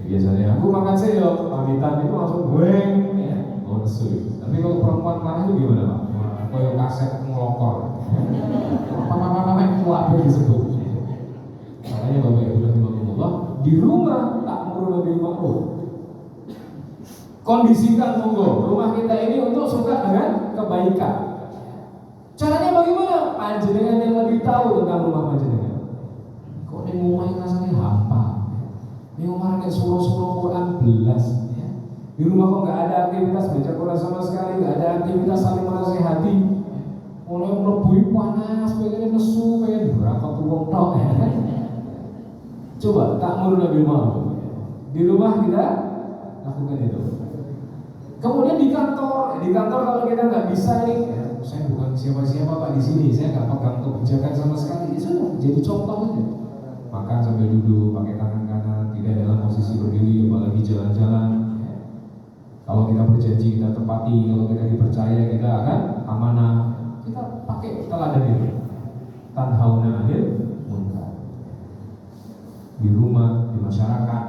Biasanya aku makan seyok, pamitan itu langsung bueng, ya, sulit. Tapi kalau perempuan marah itu gimana pak? Koyo kaset ngelokor, apa kuat disebut. Makanya Bapak Ibu rahimahumullah, di rumah ta'muru bil ma'ruf. Kondisikan monggo rumah kita ini untuk suka dengan kebaikan. Caranya bagaimana? Panjenengan yang lebih tahu tentang rumah panjenengan. Kok ini rumah rasanya hampa. Ini rumah kayak suruh-suruh Quran belas. Ya. Di rumah kok nggak ada aktivitas baca Quran sama sekali, nggak ada aktivitas saling menasehati. Mulai melebui panas, pengen nesu, pengen berapa tuang tok. Ya. Coba ta'muru bil ma'ruf. Di rumah kita lakukan itu. Kemudian di kantor kalau kita nggak bisa nih, ya, saya bukan siapa-siapa pak di sini, saya nggak pegang kebijakan sama sekali. Itu jadi contoh aja. Makan sambil duduk, pakai tangan kanan, tidak dalam posisi berdiri, apalagi jalan-jalan. Ya. Kalau kita berjanji kita tepati, kalau kita dipercaya kita akan amanah. Kita pakai teladan itu. Tanhauna 'anil munkar. Di rumah, di masyarakat,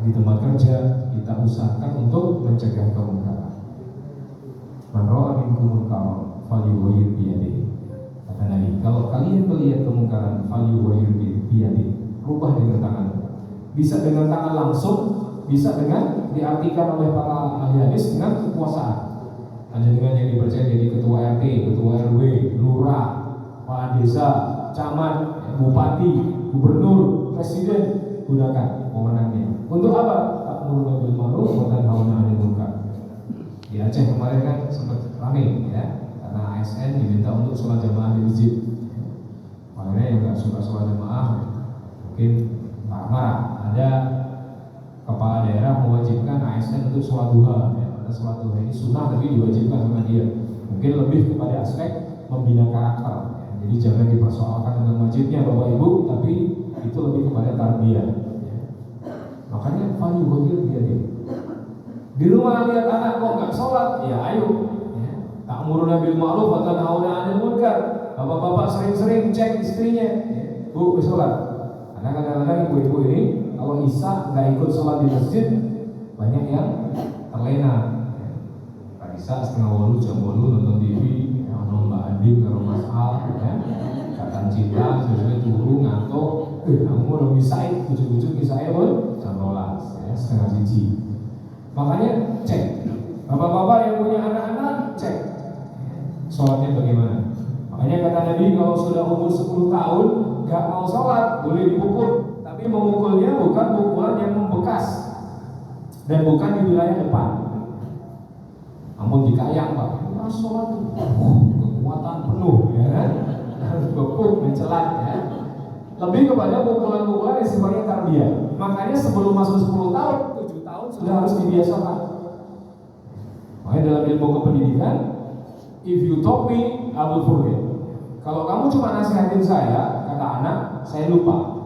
di tempat kerja, kita usahakan untuk mencegah kemungkaran. Man ra'a minkum munkaran falyughayyir bi yadihi. Kata Nabi, kalau kalian melihat kemungkaran falyughayyir bi yadihi. Rubah dengan tangan. Bisa dengan tangan langsung, bisa dengan diartikan oleh para ahli hadis dengan kekuasaan. Ada dengan yang dipercaya jadi ketua RT, ketua RW, lurah, kepala desa, camat, bupati, gubernur, presiden, gunakan wewenangnya. Untuk apa? Ta'muru bil ma'ruf wa tanhauna 'anil munkar. Di Aceh kemarin kan sempat ramai ya, karena ASN diminta untuk sholat jamaah di masjid. Makanya yang nggak suka sholat jamaah mungkin marah. Ada kepala daerah mewajibkan ASN untuk sholat duha. Ya, pada sholat duha ini sunnah tapi diwajibkan sama dia. Mungkin lebih kepada aspek membina karakter. Ya. Jadi jangan dipersoalkan tentang wajibnya Bapak Ibu, tapi itu lebih kepada tarbiyah. Ya. Makanya Fani Wakil dia di rumah lihat anak kok nggak sholat, ya ayo. Ya. Ta'muruna bil ma'ruf wa tanhauna 'anil munkar. Bapak-bapak sering-sering cek istrinya, ya. Bu, sholat. Karena kadang-kadang ibu-ibu ini kalau Isya nggak ikut sholat di masjid, banyak yang terlena. Pak Isya setengah 8 jam 8 nonton TV, nonton Mbak Andin karo Mas Al, Ikatan Cinta, sesuai turu ngantuk. Kamu mau bisa ujung-ujung Isya pun jam 12, setengah 1. Makanya cek, bapak-bapak yang punya anak-anak cek sholatnya bagaimana. Makanya kata Nabi kalau sudah umur 10 tahun gak mau sholat boleh dipukul, tapi memukulnya bukan pukulan yang membekas dan bukan di wilayah depan. Namun dikayang pak, sholat tuh kekuatan penuh, ya kan? Harus bepuk mencelat, ya. Lebih kepada pukulan-pukulan yang sifatnya tarbiyah. Makanya sebelum masuk 10 tahun, 7 tahun sudah harus dibiasakan. Makanya dalam ilmu kependidikan, if you taught me, I will forget. Kalau kamu cuma nasihatin saya, kata anak, saya lupa.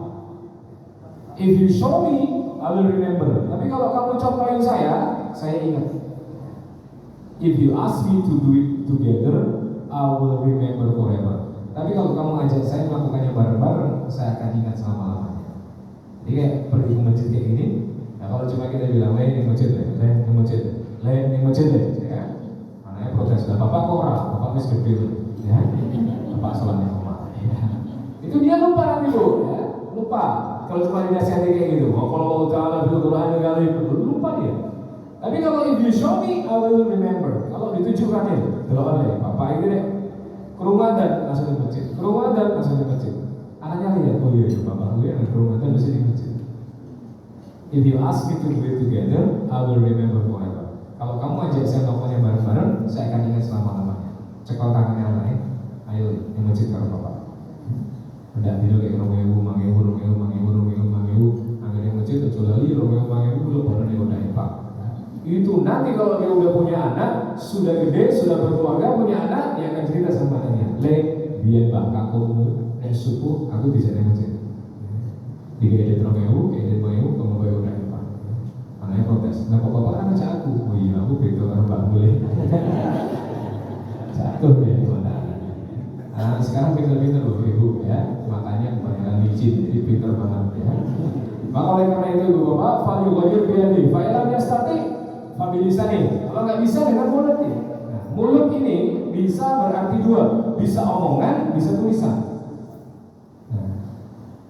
If you show me, I will remember. Tapi kalau kamu contohin saya ingat. If you ask me to do it together, I will remember forever. Tapi kalau kamu ajak saya melakukannya bareng-bareng, saya akan ingat selama-lamanya. Jadi kayak pergi ke masjid kayak gini. Nah kalau cuma kita bilang, di masjid, di masjid, ya kan? Anaknya protes, bapak kok orang, bapak wis gede, ya. Bapak sholatnya rumah. Ya. Itu dia lupa nanti bu, ya. Lupa. Kalau cuma dinasihati kayak gitu, kalau Ta'ala Quran kali lupa dia. Tapi kalau if you show me, I will remember. Kalau ditujukan ya, kalau oleh bapak ini deh. Kerumunan langsung di masjid, kerumunan langsung di masjid. Anaknya lihat, oh iya bapak gue yang kerumunan mesti di masjid. If you ask me to do it together, I will remember forever. Kalau kamu ajak saya melakukannya bareng-bareng, saya akan ingat selama-lamanya. Cekal tangannya anaknya, ayo di masjid kalau bapak. Udah tidur kayak Romeo, Mangewu. Akhirnya masjid kecuali Romeo, Mangewu belum pernah dikodain pak. Itu nanti kalau dia udah punya anak, sudah gede, sudah berkeluarga, punya anak, dia akan cerita sama anaknya, biar bak kamu subuh, aku di sana masjid. Tiga edit Romeo, edit Mangewu, kamu bawa udah pak. Anaknya protes, nah bapak kan ngajak aku. Oh iya, aku beda kan pak boleh. Jatuh ya gimana? Nah sekarang pinter-pinter loh ibu ya, makanya kebanyakan licin, jadi pinter banget ya. Maka oleh karena itu ibu bapak, value wajib biadi, failnya statik. Bisa nih, kalau nggak bisa dengan mulut nih. Nah, mulut ini bisa berarti dua, bisa omongan, bisa tulisan. Nah,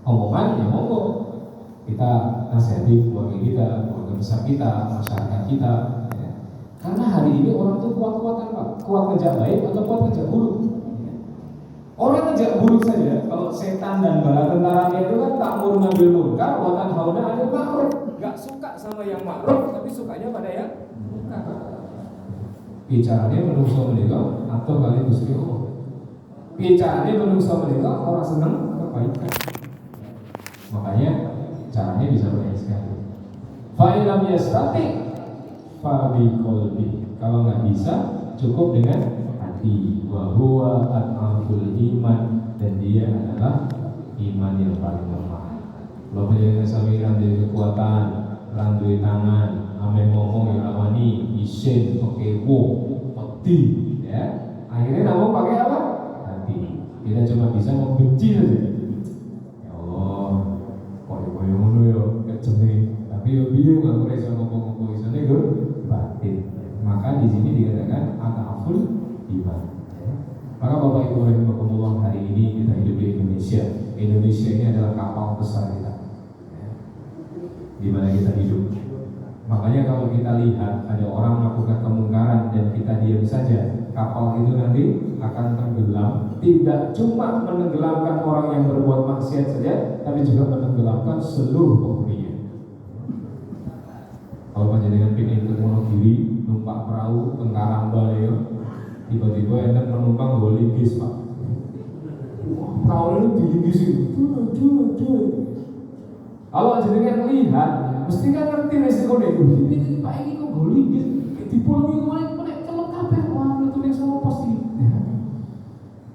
omongan ya monggo kita nasihati keluarga kita, keluarga besar kita, masyarakat kita. Ya. Karena hari ini orang tuh kuat-kuatan pak, kuat ngejak baik atau kuat ngejak buruk. Orang ngejak buruk saja, kalau setan dan bala tentaranya itu kan ta'mur nabil munkar, wa tanhauna 'anil ma'ruf. Gak suka sama yang ma'ruf, tapi sukanya pada yang munkar. Bicaranya menungso menika atau kali Gusti Allah. Bicaranya menungso menika orang seneng kebaikan. Makanya caranya bisa banyak sekali. Fa ilam yastati fa bi qalbi. Kalau nggak bisa cukup dengan hati. Wa huwa al-aful iman, dan dia adalah iman yang paling lemah. Kalau penjaga samiran dari kekuatan, randui tangan, ame ngomong yang rawani, isin, okewo, peti, ya. Akhirnya ngomong pakai apa? Hati. Kita cuma bisa membenci saja. Ya Allah, koyo ngono yo, keceme. Tapi yo piye nggak boleh sama ngomong-ngomong isane gue batin. Maka di sini dikatakan al-aful iman. Maka Bapak Ibu rahimakumullah, hari ini kita hidup di Indonesia. Indonesia ini adalah kapal besar kita, di mana kita hidup. Makanya kalau kita lihat ada orang melakukan kemungkaran dan kita diam saja, kapal itu nanti akan tenggelam. Tidak cuma menenggelamkan orang yang berbuat maksiat saja, tapi juga menenggelamkan seluruh penghuninya. Kalau panjenengan pengen ke Wonogiri, numpak perahu tengkarang baleo, tiba-tiba enten penumpang bolingis pak. Perahu itu dilingis itu. Kalau jenengan lihat, mesti kan ngerti resikonya itu. Ini pak ini kok bolingis, di pulau itu mana celok kabeh, wah itu yang sama pasti.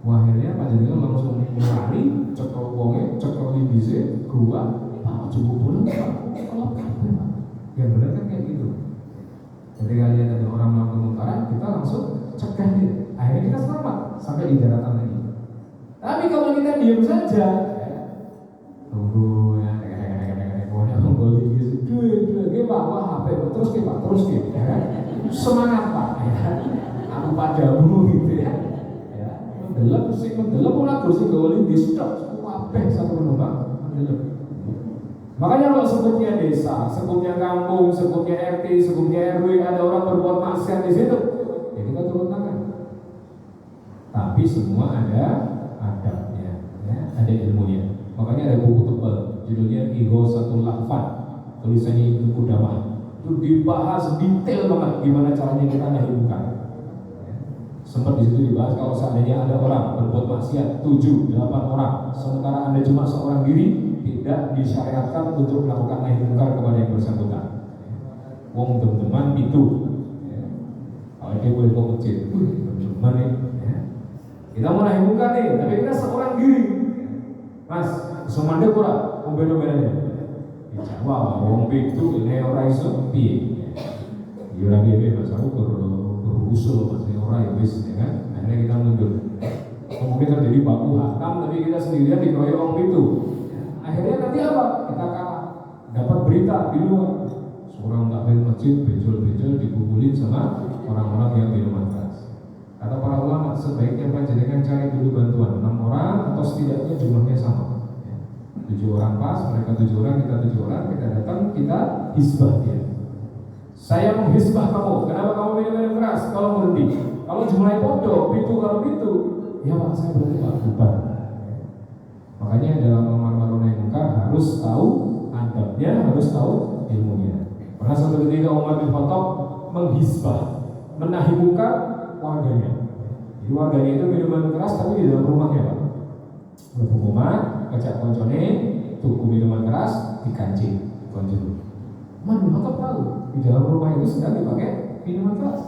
Wah akhirnya panjenengan langsung lari, cekel wonge, cekel lingisnya, gua, pak coba pulang pak, celok kabeh pak. Yang benar kan kayak gitu. Ketika lihat ada orang melakukan kemungkaran, kita langsung cegah dia. Akhirnya kita selamat sampai di daratan lagi. Tapi kalau kita diam saja, tunggu ya Pak, terus gitu ya kan. Semangat Pak, ya kan. Aku padamu gitu ya. Ya, mendelep ora terus gawe di stop kabeh satu penumpang mendelep. Makanya kalau sebutnya desa, sebutnya kampung, sebutnya RT, sebutnya RW, ada orang berbuat maksiat di situ, ya kita turun tangan. Tapi semua ada adabnya, ya, ada ilmunya. Makanya ada buku tebal, judulnya Ighosatul Lahfan, tulisannya Ibnu Qudamah. Itu dibahas detail banget gimana caranya kita nahi munkar. Sempat di situ dibahas kalau seandainya ada orang berbuat maksiat 7, 8 orang, sementara Anda cuma seorang diri, tidak disyariatkan untuk melakukan nahi munkar kepada yang bersangkutan. Wong teman-teman itu, ya. Kalau dia boleh kok kecil, teman-teman ya. Kita mau nahi munkar nih, tapi kita seorang diri. Mas, semandek ora, beda-bedanya. Di Jawa, wong itu ini orang iso piye. Ya ora piye Mas, aku berusul Mas, ora ya wis ya kan. Akhirnya kita mundur. Mungkin terjadi baku hantam, tapi kita sendirian dikeroyok wong itu. Akhirnya nanti apa? Kita kalah. Dapat berita di luar, seorang takmir masjid bejol-bejol dipukulin sama orang-orang yang minuman keras. Kata para ulama, sebaiknya panjenengan cari dulu bantuan 6 orang atau setidaknya jumlahnya sama. 7 orang pas, mereka 7 orang, kita 7 orang, kita datang, kita hisbah dia. Saya menghisbah kamu. Kenapa kamu minum keras? Kalau berhenti, kalau jumlahnya bodoh, itu kalau itu, ya Pak, saya berhenti Pak, bubar. Makanya dalam amar ma'ruf nahi munkar harus tahu adabnya, harus tahu ilmunya. Pernah suatu ketika Umar bin Khattab menghisbah, menahi munkar warganya. Jadi warganya itu minuman keras tapi di dalam rumahnya Pak. Berhubungan, ngajak koncone, tuku minuman keras, dikancing, konjol. Umar bin Khattab tahu di dalam rumah itu sedang dipakai minuman keras.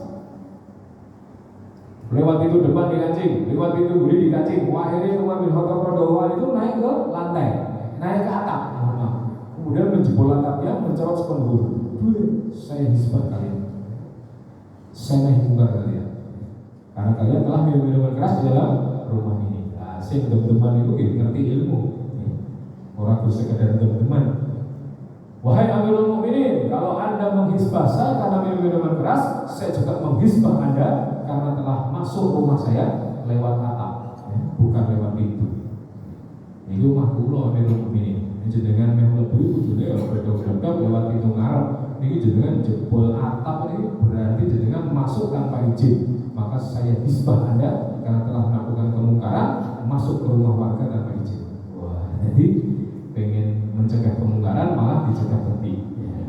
Lewat pintu depan dikancing, lewat pintu buri dikancing. Akhirnya Umar bin Khattab radhiyallahu itu naik ke lantai, naik ke atap. Kemudian menjebol atapnya, mencorot spanduk. Saya hisbah kalian, saya nahi munkar kalian, karena kalian telah minum minuman keras di dalam rumah ini. Nah, saya teman-teman itu ngerti ilmu. Orang bersekedar teman-teman. Wahai Amirul Mukminin, kalau Anda menghisbah saya karena minum minuman keras, saya juga menghisbah Anda karena telah masuk rumah saya lewat atap, ya, bukan lewat pintu. Itu mah kula Amirul Mukminin. Jenengan meh mlebu kudune bedog-bedog lewat pintu ngarep. Niki jenengan jebol atap ini berarti jenengan masuk tanpa izin. Maka saya hisbah Anda karena telah melakukan kemungkaran masuk ke rumah warga tanpa izin. Wah, jadi pengen mencegah kemungkaran malah dicegah berhenti. Ya.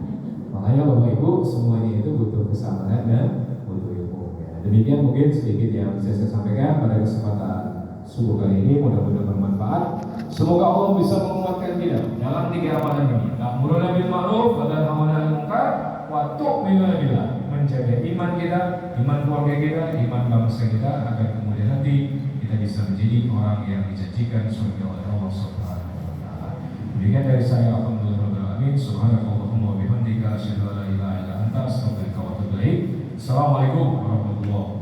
Makanya Bapak Ibu semuanya itu butuh kesabaran dan butuh ilmu. Ya. Demikian mungkin sedikit yang bisa saya sampaikan pada kesempatan subuh kali ini, mudah-mudahan bermanfaat. Semoga Allah bisa menguatkan kita dalam 3 amalan ini. Ta'muruna bil ma'ruf wa tanhauna 'anil munkar wa tu'minuna billah. Menjaga iman kita, iman keluarga kita, iman bangsa kita agar kemudian nanti kita bisa menjadi orang yang dijanjikan surga oleh Allah Subhanahu wa taala. Demikian dari saya, alhamdulillah. Subhanakallahumma wa bihamdika asyhadu an la ilaha illa anta astaghfiruka wa atubu ilaik. Assalamualaikum warahmatullahi wabarakatuh.